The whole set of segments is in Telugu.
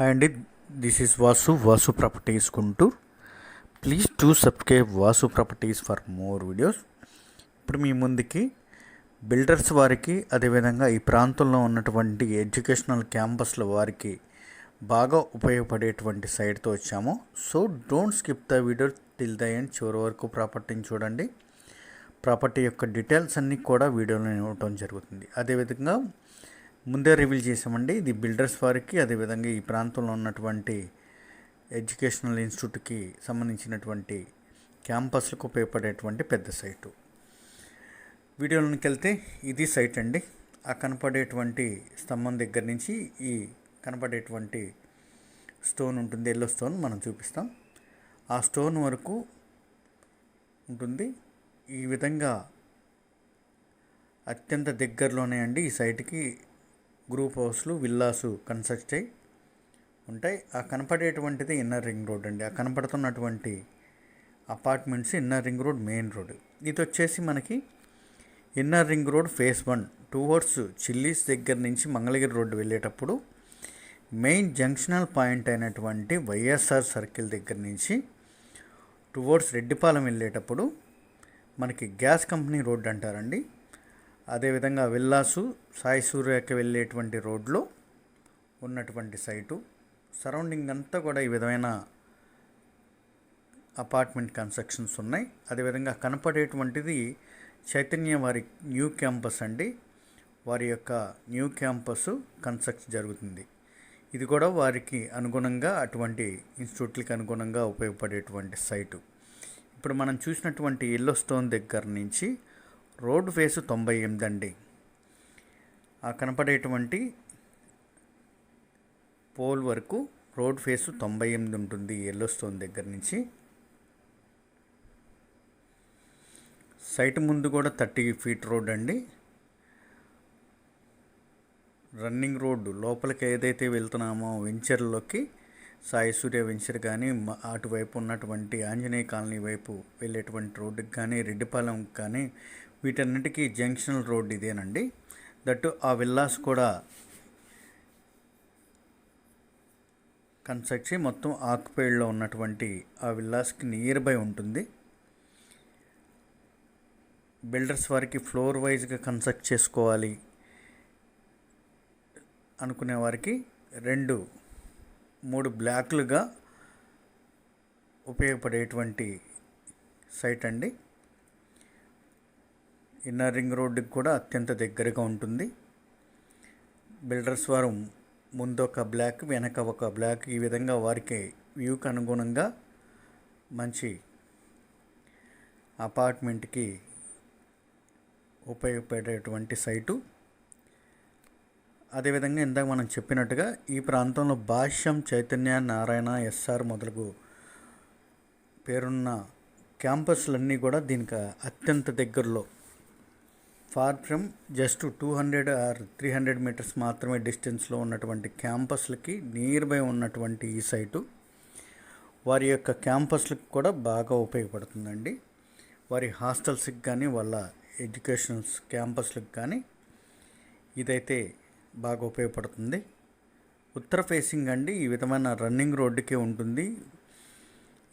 హాయ్ అండి, this is Vasu properties Guntur. Please to subscribe Vasu properties for more videos. ఇప్పుడు మీ ముందుకి బిల్డర్స్ వారికి, అదేవిధంగా ఈ ప్రాంతంలో ఉన్నటువంటి ఎడ్యుకేషనల్ క్యాంపస్ల వారికి బాగా ఉపయోగపడేటువంటి సైట్తో వచ్చాము. So don't skip the video till the end, చివరి వరకు ప్రాపర్టీని చూడండి. ప్రాపర్టీ యొక్క డీటెయిల్స్ అన్నీ కూడా వీడియోలో ఇవ్వడం జరుగుతుంది. అదేవిధంగా ముందే రివీల్ చేసామండి, ఇది బిల్డర్స్ వారికి, అదేవిధంగా ఈ ప్రాంతంలో ఉన్నటువంటి ఎడ్యుకేషనల్ ఇన్స్టిట్యూట్కి సంబంధించినటువంటి క్యాంపస్లకు ఉపయోగపడేటువంటి పెద్ద సైటు. వీడియోలోకి వెళ్తే ఇది సైట్ అండి. ఆ కనపడేటువంటి స్తంభం దగ్గర నుంచి ఈ కనపడేటువంటి స్టోన్ ఉంటుంది, ఎల్లో స్టోన్ మనం చూపిస్తాం. ఆ స్టోన్ వరకు ఉంటుంది. ఈ విధంగా అత్యంత దగ్గరలోనే అండి ఈ సైట్కి గ్రూప్ హౌస్లు, విల్లాసు కన్స్ట్రక్ట్ అయి ఉంటాయి. ఆ కనపడేటువంటిది ఇన్నర్ రింగ్ రోడ్ అండి. ఆ కనపడుతున్నటువంటి apartments inner ring road, main road. ఇది వచ్చేసి మనకి inner ring road phase 1 towards Chillies దగ్గర నుంచి మంగళగిరి రోడ్డు వెళ్ళేటప్పుడు మెయిన్ జంక్షనల్ పాయింట్ అయినటువంటి వైఎస్ఆర్ సర్కిల్ దగ్గర నుంచి టువర్డ్స్ రెడ్డిపాలెం వెళ్ళేటప్పుడు మనకి గ్యాస్ కంపెనీ రోడ్ అంటారండి. అదేవిధంగా విల్లాసు, సాయి సూర్యకి వెళ్ళేటువంటి రోడ్లో ఉన్నటువంటి సైటు. సరౌండింగ్ అంతా కూడా ఈ విధమైన అపార్ట్మెంట్ కన్స్ట్రక్షన్స్ ఉన్నాయి. అదేవిధంగా కనపడేటువంటిది చైతన్య వారి న్యూ క్యాంపస్ అండి. వారి యొక్క న్యూ క్యాంపస్ కన్స్ట్రక్ట్ జరుగుతుంది. ఇది కూడా వారికి అనుగుణంగా, అటువంటి ఇన్స్టిట్యూట్లకి అనుగుణంగా ఉపయోగపడేటువంటి సైటు. ఇప్పుడు మనం చూసినటువంటి ఎల్లో స్టోన్ దగ్గర నుంచి రోడ్డు ఫేసు 98 అండి. ఆ కనపడేటువంటి పోల్ వరకు రోడ్ ఫేసు 98 ఉంటుంది. ఎల్లో స్టోన్ దగ్గర నుంచి సైట్ ముందు కూడా 30 ఫీట్ రోడ్ అండి. రన్నింగ్ రోడ్డు లోపలికి ఏదైతే వెళ్తున్నామో వెంచర్లోకి, సాయి సూర్య వెంచర్ కానీ, అటువైపు ఉన్నటువంటి ఆంజనేయ కాలనీ వైపు వెళ్ళేటువంటి రోడ్డుకి కానీ, రెడ్డిపాలెంకి కానీ, వీటన్నిటికీ జంక్షనల్ రోడ్ ఇదేనండి. దట్టు ఆ విల్లాస్ కూడా కన్స్ట్రక్ట్ మొత్తం ఆక్యుపైడ్లో ఉన్నటువంటి ఆ విల్లాస్కి నియర్ బై ఉంటుంది. బిల్డర్స్ వారికి ఫ్లోర్ వైజ్గా కన్స్ట్రక్ట్ చేసుకోవాలి అనుకునే వారికి 2-3 బ్లాక్లుగా ఉపయోగపడేటువంటి సైట్ అండి. ఇన్నర్ రింగ్ రోడ్డుకి కూడా అత్యంత దగ్గరగా ఉంటుంది. బిల్డర్స్ వారు ముందు ఒక బ్లాక్, వెనక ఒక బ్లాక్, ఈ విధంగా వారికి వ్యూకి అనుగుణంగా మంచి అపార్ట్మెంట్కి ఉపయోగపడేటువంటి సైటు. అదేవిధంగా ఇందాక మనం చెప్పినట్టుగా ఈ ప్రాంతంలో భాష్యం, చైతన్య, నారాయణ, ఎస్ఆర్ మొదలగు పేరున్న క్యాంపస్లన్నీ కూడా దీనికి అత్యంత దగ్గరలో, far from just 200 or 300 metres మాత్రమే డిస్టెన్స్లో ఉన్నటువంటి క్యాంపస్లకి నియర్ బై ఉన్నటువంటి ఈ సైటు వారి యొక్క క్యాంపస్లకు కూడా బాగా ఉపయోగపడుతుందండి. వారి హాస్టల్స్కి కానీ, వాళ్ళ ఎడ్యుకేషనల్స్ క్యాంపస్లకు కానీ ఇదైతే బాగా ఉపయోగపడుతుంది. ఉత్తర ఫేసింగ్ అండి. ఈ విధమైన రన్నింగ్ రోడ్డుకే ఉంటుంది.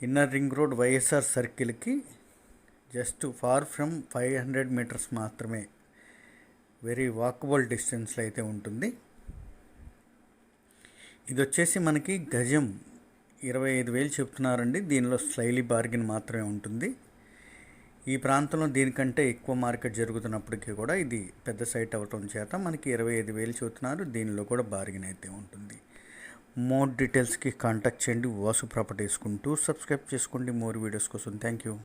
ఇన్నర్ రింగ్ రోడ్ వైఎస్ఆర్ సర్కిల్కి జస్ట్ ఫార్ ఫ్రమ్ 500 మీటర్స్ మాత్రమే, వెరీ వాకబుల్ డిస్టెన్స్లో అయితే ఉంటుంది. ఇది వచ్చేసి మనకి గజం 25,000 చెప్తున్నారండి. దీనిలో స్లైలీ బార్గెన్ మాత్రమే ఉంటుంది. ఈ ప్రాంతంలో దీనికంటే ఎక్కువ మార్కెట్ జరుగుతున్నప్పటికీ కూడా ఇది పెద్ద సైట్ అవ్వటం చేత మనకి 25,000 చెబుతున్నారు. దీనిలో కూడా బార్గెన్ అయితే ఉంటుంది. మోర్ డీటెయిల్స్కి కాంటాక్ట్ చేయండి వాసు ప్రాపర్టీస్ గుంటూరు. సబ్స్క్రైబ్ చేసుకోండి మోర్ వీడియోస్ కోసం. Thank you.